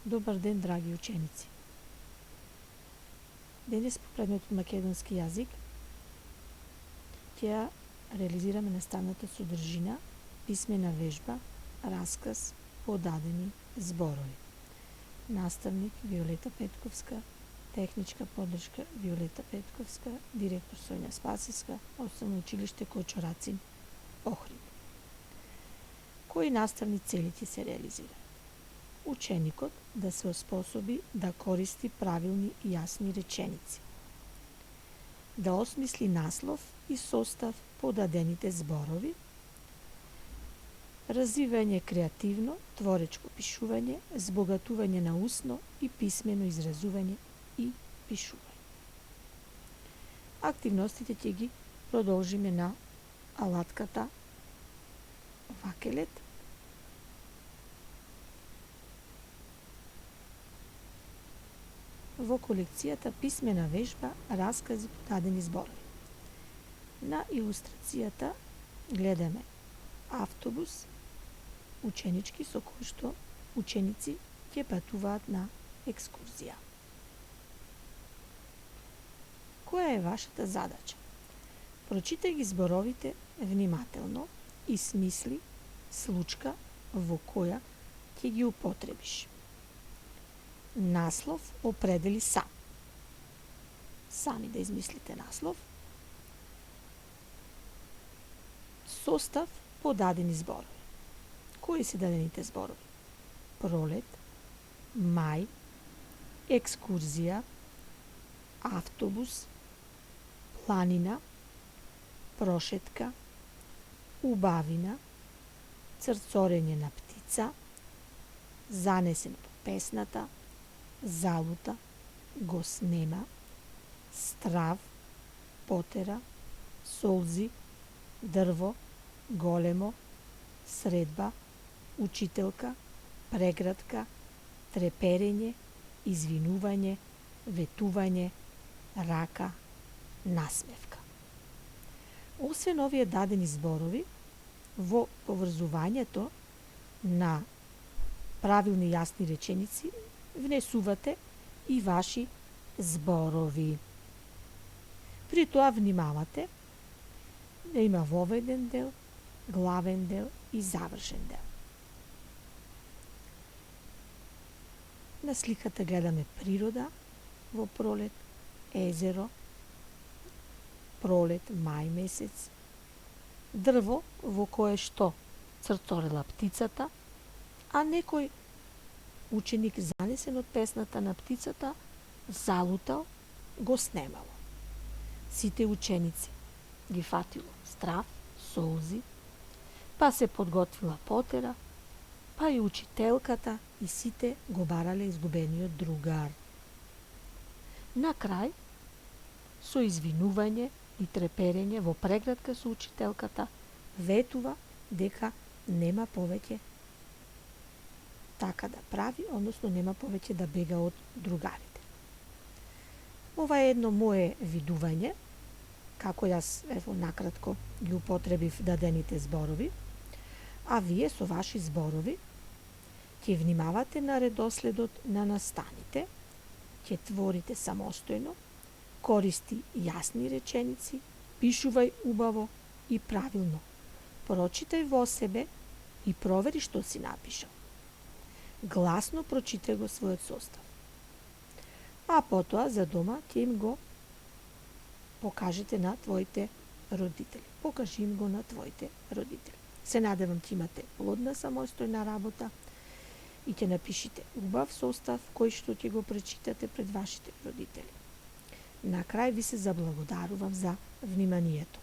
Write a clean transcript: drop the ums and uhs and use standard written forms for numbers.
Добар ден, драги ученици! Денес по предметот македонски јазик ќе ја реализираме наставната содржина, писмена вежба, расказ по дадени зборови. Наставник Виолета Петковска, техничка поддршка Виолета Петковска, директор Сонја Спасиска, Основно училиште Кочорацин, Охрид. Кои наставни цели ќе се реализира? Ученикот да се оспособи да користи правилни и јасни реченици, да осмисли наслов и состав по дадените зборови, развивање креативно, творечко пишување, збогатување на усно и писмено изразување и пишување. Активностите ќе ги продолжиме на алатката Вакелет, во колекцијата писмена вежба, раскази по дадени зборови. На илустрацијата гледаме автобус ученички со кој што ученици ќе патуваат на екскурзија. Која е вашата задача? Прочитај ги зборовите внимателно и смисли случка во која ќе ги употребиш. Наслов определи сам. Сами да измислите наслов. Состав по дадени зборови. Кои се дадените зборови? Пролет, мај, екскурзија, автобус, планина, прошетка, убавина, црцорење на птица, занесен по песната, залута, го снема, страв, потера, солзи, дрво, големо, средба, учителка, преградка, треперење, извинување, ветување, рака, насмевка. Освен овие дадени зборови, во поврзувањето на правилни јасни реченици внесувате и ваши зборови. При тоа внимавате да има воведен дел, главен дел и завршен дел. На сликата гледаме природа во пролет, езеро, пролет, мај месец, дрво во кое што црцорела птицата, а некој ученик занесен од песната на птицата залутал, го снемало. Сите ученици ги фатило страв, солзи, па се подготвила потера, па и учителката и сите го барале изгубениот другар. На крај, со извинување и треперење во преградка со учителката, ветува дека нема повеќе така да прави, односно нема повеќе да бега од другарите. Ова е едно мое видување, како јас накратко ги употребив дадените зборови, а вие со ваши зборови ќе внимавате на редоследот на настаните, ќе творите самостојно, користи јасни реченици, пишувај убаво и правилно, прочитај во себе и провери што си напишал. Гласно прочитај го својот состав. А потоа за дома ќе им го покажете на твоите родители. Покажи им го на твоите родители. Се надевам ќе имате плодна самостојна работа и ќе напишите убав состав кој што ќе го прочитате пред вашите родители. На крај ви се заблагодарувам за вниманието.